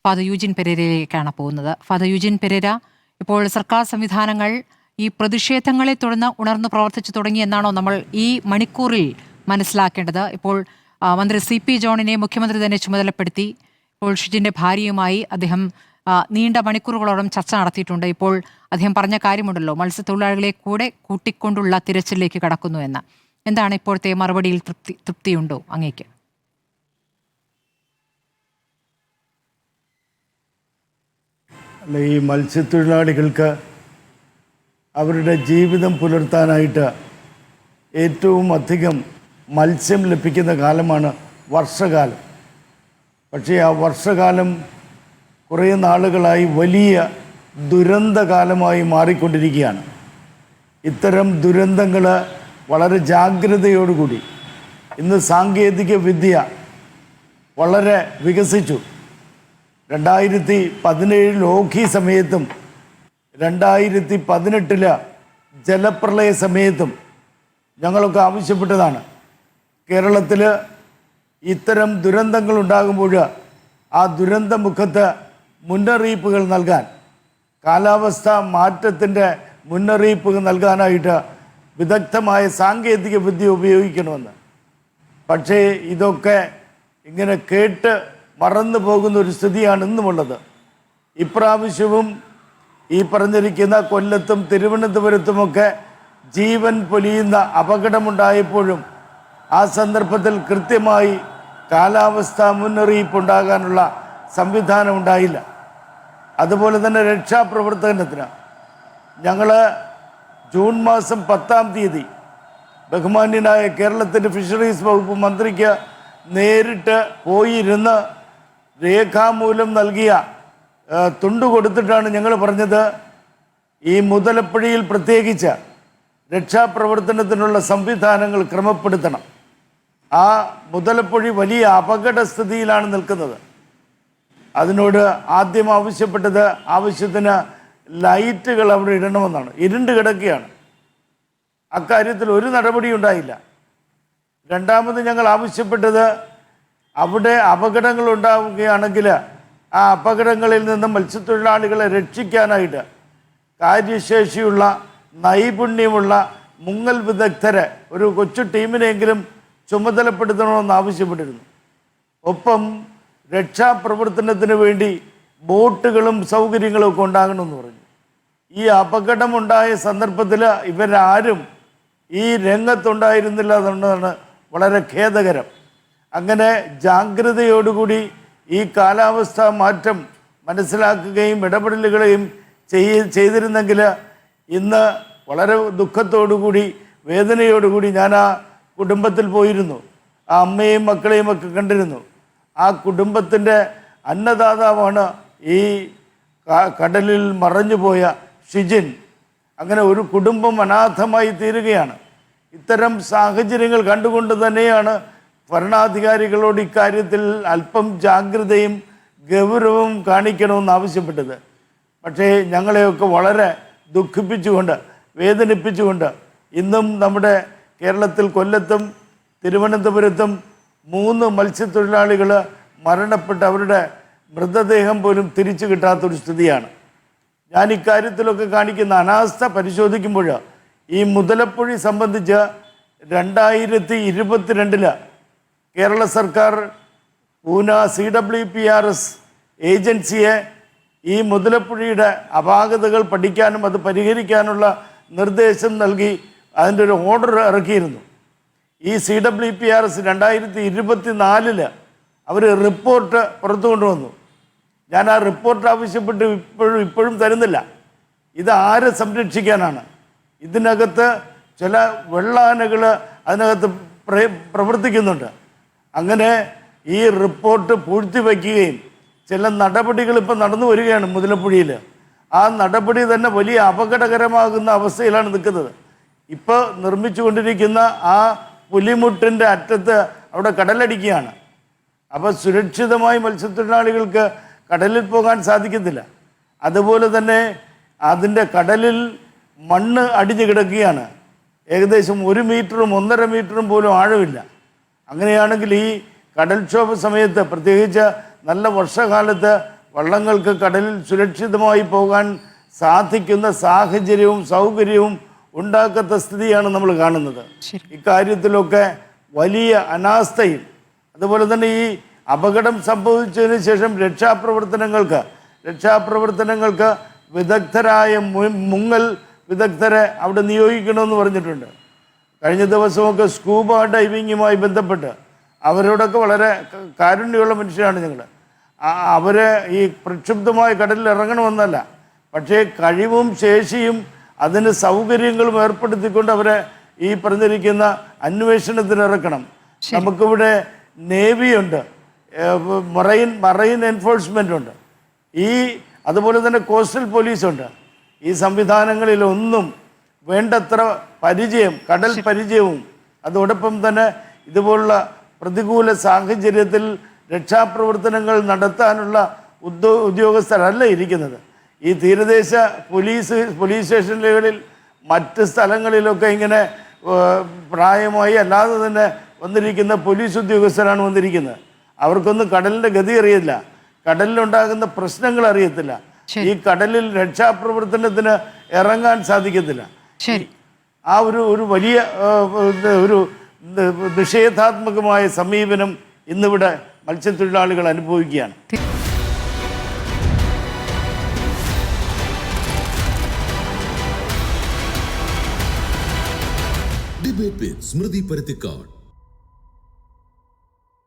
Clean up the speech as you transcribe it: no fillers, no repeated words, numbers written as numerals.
Father യൂജിൻ പെരേരയിലേക്കാണ് പോകുന്നത്. Father യൂജിൻ Pereira, ഇപ്പോൾ സർക്കാർ സംവിധാനങ്ങൾ ഈ പ്രതിഷേധങ്ങളെ തുടർന്ന് ഉണർന്നു പ്രവർത്തിച്ചു തുടങ്ങി എന്നാണോ നമ്മൾ ഈ മണിക്കൂറിൽ മനസ്സിലാക്കേണ്ടത്? ഇപ്പോൾ മന്ത്രി CP ജോണിനെ മുഖ്യമന്ത്രി തന്നെ ചുമതലപ്പെടുത്തി. ഇപ്പോൾ ഷിജിന്റെ ഭാര്യയുമായി അദ്ദേഹം നീണ്ട മണിക്കൂറുകളോളം ചർച്ച നടത്തിയിട്ടുണ്ട്. ഇപ്പോൾ അദ്ദേഹം പറഞ്ഞ കാര്യമുണ്ടല്ലോ, മത്സ്യത്തൊഴിലാളികളെ കൂടെ കൂട്ടിക്കൊണ്ടുള്ള തിരച്ചിലേക്ക് കടക്കുന്നു എന്ന്. എന്താണ് ഇപ്പോഴത്തെ മറുപടിയിൽ തൃപ്തിയുണ്ടോ അങ്ങേക്ക്? അല്ല, ഈ മത്സ്യത്തൊഴിലാളികൾക്ക് അവരുടെ ജീവിതം പുലർത്താനായിട്ട് ഏറ്റവും അധികം മത്സ്യം ലഭിക്കുന്ന കാലമാണ് വർഷകാലം. പക്ഷേ ആ വർഷകാലം കുറേ നാളുകളായി വലിയ ദുരന്തകാലമായി മാറിക്കൊണ്ടിരിക്കുകയാണ്. ഇത്തരം ദുരന്തങ്ങൾ വളരെ ജാഗ്രതയോടുകൂടി, ഇന്ന് സാങ്കേതിക വിദ്യ വളരെ വികസിച്ചു. 2017 ഓഖി സമയത്തും 2018 ജലപ്രളയ സമയത്തും ഞങ്ങളൊക്കെ ആവശ്യപ്പെട്ടതാണ്, കേരളത്തിൽ ഇത്തരം ദുരന്തങ്ങൾ ഉണ്ടാകുമ്പോൾ ആ ദുരന്തമുഖത്ത് മുന്നറിയിപ്പുകൾ നൽകാൻ, കാലാവസ്ഥ മാറ്റത്തിൻ്റെ മുന്നറിയിപ്പുകൾ നൽകാനായിട്ട് വിദഗ്ധമായ സാങ്കേതിക വിദ്യ ഉപയോഗിക്കണമെന്ന്. പക്ഷേ ഇതൊക്കെ ഇങ്ങനെ കേട്ട് മറന്നു പോകുന്ന ഒരു സ്ഥിതിയാണ് ഇന്നുമുള്ളത്. ഇപ്രാവശ്യവും ഈ പറഞ്ഞിരിക്കുന്ന കൊല്ലത്തും തിരുവനന്തപുരത്തുമൊക്കെ ജീവൻ പൊലിയുന്ന അപകടമുണ്ടായപ്പോഴും ആ സന്ദർഭത്തിൽ കൃത്യമായി കാലാവസ്ഥാ മുന്നറിയിപ്പ് ഉണ്ടാകാനുള്ള സംവിധാനം ഉണ്ടായില്ല. അതുപോലെ തന്നെ രക്ഷാപ്രവർത്തനത്തിന് ഞങ്ങൾ ജൂൺ മാസം 10-ാം തീയതി ബഹുമാന്യനായ കേരളത്തിൻ്റെ ഫിഷറീസ് വകുപ്പ് മന്ത്രിക്ക് നേരിട്ട് പോയിരുന്ന് രേഖാമൂലം നൽകിയ തുണ്ട് കൊടുത്തിട്ടാണ് ഞങ്ങൾ പറഞ്ഞത്, ഈ മുതലപ്പുഴയിൽ പ്രത്യേകിച്ച് രക്ഷാപ്രവർത്തനത്തിനുള്ള സംവിധാനങ്ങൾ ക്രമപ്പെടുത്തണം. ആ മുതലപ്പുഴ വലിയ അപകടസ്ഥിതിയിലാണ് നിൽക്കുന്നത്. അതിനോട് ആദ്യം ആവശ്യപ്പെട്ടത് ആവശ്യത്തിന് ലൈറ്റുകൾ അവിടെ ഇടണമെന്നാണ്. ഇരുണ്ട് കിടക്കുകയാണ്. അക്കാര്യത്തിൽ ഒരു നടപടി ഉണ്ടായില്ല. രണ്ടാമത് ഞങ്ങൾ ആവശ്യപ്പെട്ടത്, അവിടെ അപകടങ്ങൾ ഉണ്ടാവുകയാണെങ്കിൽ ആ അപകടങ്ങളിൽ നിന്ന് മത്സ്യത്തൊഴിലാളികളെ രക്ഷിക്കാനായിട്ട് കാര്യശേഷിയുള്ള നൈപുണ്യമുള്ള മുങ്ങൽ വിദഗ്ധരെ ഒരു കൊച്ചു ടീമിനെങ്കിലും ചുമതലപ്പെടുത്തണമെന്ന് ആവശ്യപ്പെട്ടിരുന്നു. ഒപ്പം രക്ഷാപ്രവർത്തനത്തിന് വേണ്ടി ബോട്ടുകളും സൗകര്യങ്ങളും ഒക്കെ ഉണ്ടാകണമെന്ന് പറഞ്ഞു. ഈ അപകടമുണ്ടായ സന്ദർഭത്തിൽ ഇവരാരും ഈ രംഗത്തുണ്ടായിരുന്നില്ല എന്നുള്ളതാണ് വളരെ ഖേദകരം. അങ്ങനെ ജാഗ്രതയോടുകൂടി ഈ കാലാവസ്ഥാ മാറ്റം മനസ്സിലാക്കുകയും ഇടപെടലുകളെയും ചെയ്തിരുന്നെങ്കിൽ ഇന്ന് വളരെ ദുഃഖത്തോടുകൂടി വേദനയോടുകൂടി ഞാൻ ആ കുടുംബത്തിൽ പോയിരുന്നു. ആ അമ്മയും മക്കളെയും ഒക്കെ കണ്ടിരുന്നു. ആ കുടുംബത്തിൻ്റെ അന്നദാതാവാണ് ഈ കടലിൽ മറഞ്ഞുപോയ ഷിജിൻ. അങ്ങനെ ഒരു കുടുംബം അനാഥമായി തീരുകയാണ്. ഇത്തരം സാഹചര്യങ്ങൾ കണ്ടുകൊണ്ട് തന്നെയാണ് ഭരണാധികാരികളോട് ഇക്കാര്യത്തിൽ അല്പം ജാഗ്രതയും ഗൗരവവും കാണിക്കണമെന്ന് ആവശ്യപ്പെട്ടത്. പക്ഷേ ഞങ്ങളെയൊക്കെ വളരെ ദുഃഖിപ്പിച്ചുകൊണ്ട്, വേദനിപ്പിച്ചുകൊണ്ട് ഇന്നും നമ്മുടെ കേരളത്തിൽ കൊല്ലത്തും തിരുവനന്തപുരത്തും 3 മത്സ്യത്തൊഴിലാളികൾ മരണപ്പെട്ട് അവരുടെ മൃതദേഹം പോലും തിരിച്ചു കിട്ടാത്തൊരു സ്ഥിതിയാണ്. ഞാൻ ഇക്കാര്യത്തിലൊക്കെ കാണിക്കുന്ന അനാസ്ഥ പരിശോധിക്കുമ്പോൾ ഈ മുതലപ്പുഴ സംബന്ധിച്ച് 2022 കേരള സർക്കാർ പൂന CWPRS ഏജൻസിയെ ഈ മുതലപ്പുഴയുടെ അപാകതകൾ പഠിക്കാനും അത് പരിഹരിക്കാനുള്ള നിർദ്ദേശം നൽകി അതിൻ്റെ ഒരു ഓർഡർ ഇറക്കിയിരുന്നു. ഈ CWPRS 2024 അവർ റിപ്പോർട്ട് പുറത്തു കൊണ്ടുവന്നു. ഞാൻ ആ റിപ്പോർട്ട് ആവശ്യപ്പെട്ട് ഇപ്പോഴും തരുന്നില്ല. ഇത് ആരെ സംരക്ഷിക്കാനാണ്? ഇതിനകത്ത് ചില വെള്ളാനകൾ അതിനകത്ത് പ്രവർത്തിക്കുന്നുണ്ട്. അങ്ങനെ ഈ റിപ്പോർട്ട് പൂഴ്ത്തിവെക്കുകയും ചില നടപടികൾ ഇപ്പോൾ നടന്നു വരികയാണ് മുതലപ്പുഴയിൽ. ആ നടപടി തന്നെ വലിയ അപകടകരമാകുന്ന അവസ്ഥയിലാണ് നിൽക്കുന്നത്. ഇപ്പോൾ നിർമ്മിച്ചു കൊണ്ടിരിക്കുന്ന ആ പുലിമുട്ടിൻ്റെ അറ്റത്ത് അവിടെ കടലടിക്കുകയാണ്. അപ്പോൾ സുരക്ഷിതമായി മത്സ്യത്തൊഴിലാളികൾക്ക് കടലിൽ പോകാൻ സാധിക്കത്തില്ല. അതുപോലെ തന്നെ അതിൻ്റെ കടലിൽ മണ്ണ് അടിഞ്ഞു കിടക്കുകയാണ്. ഏകദേശം 1 മീറ്ററും 1.5 മീറ്ററും പോലും ആഴമില്ല. അങ്ങനെയാണെങ്കിൽ ഈ കടൽക്ഷോഭ സമയത്ത്, പ്രത്യേകിച്ച് നല്ല വർഷകാലത്ത് വള്ളങ്ങൾക്ക് കടലിൽ സുരക്ഷിതമായി പോകാൻ സാധിക്കുന്ന സാഹചര്യവും സൗകര്യവും ഉണ്ടാക്കാത്ത സ്ഥിതിയാണ് നമ്മൾ കാണുന്നത്. ഇക്കാര്യത്തിലൊക്കെ വലിയ അനാസ്ഥയും അതുപോലെ തന്നെ ഈ അപകടം സംഭവിച്ചതിന് ശേഷം രക്ഷാപ്രവർത്തനങ്ങൾക്ക് വിദഗ്ധരായ മുങ്ങൽ വിദഗ്ധരെ അവിടെ നിയോഗിക്കണമെന്ന് പറഞ്ഞിട്ടുണ്ട്. കഴിഞ്ഞ ദിവസമൊക്കെ സ്കൂബ ഡൈവിങ്ങുമായി ബന്ധപ്പെട്ട് അവരോടൊക്കെ വളരെ കാരുണ്യമുള്ള മനുഷ്യരാണ് ഞങ്ങൾ. അവരെ ഈ പ്രക്ഷുബ്ധമായ കടലിൽ ഇറങ്ങണമെന്നല്ല, പക്ഷേ കഴിവും ശേഷിയും അതിന് സൗകര്യങ്ങളും ഏർപ്പെടുത്തിക്കൊണ്ട് അവരെ ഈ പറഞ്ഞിരിക്കുന്ന അന്വേഷണത്തിന് ഇറക്കണം. നമുക്കിവിടെ നേവിയുണ്ട്, മറൈൻ എൻഫോഴ്സ്മെൻ്റ് ഉണ്ട്, അതുപോലെ തന്നെ കോസ്റ്റൽ പോലീസുണ്ട്. ഈ സംവിധാനങ്ങളിലൊന്നും വേണ്ടത്ര പരിചയം, കടൽ പരിചയവും അതോടൊപ്പം തന്നെ ഇതുപോലുള്ള പ്രതികൂല സാഹചര്യത്തിൽ രക്ഷാപ്രവർത്തനങ്ങൾ നടത്താനുള്ള ഉദ്യോഗസ്ഥരല്ല ഇരിക്കുന്നത്. ഈ തീരദേശ പോലീസ് സ്റ്റേഷനുകളിൽ മറ്റ് സ്ഥലങ്ങളിലൊക്കെ ഇങ്ങനെ പ്രായമായി അല്ലാതെ തന്നെ വന്നിരിക്കുന്ന പോലീസ് ഉദ്യോഗസ്ഥരാണ് വന്നിരിക്കുന്നത്. അവർക്കൊന്നും കടലിൻ്റെ ഗതി അറിയില്ല, കടലിലുണ്ടാകുന്ന പ്രശ്നങ്ങൾ അറിയത്തില്ല, ഈ കടലിൽ രക്ഷാപ്രവർത്തനത്തിന് ഇറങ്ങാൻ സാധിക്കത്തില്ല. ആ ഒരു വലിയ ഒരു നിഷേധാത്മകമായ സമീപനം ഇന്നിവിടെ മത്സ്യത്തൊഴിലാളികൾ അനുഭവിക്കുകയാണ്. Debate with Smriti Paruthikad.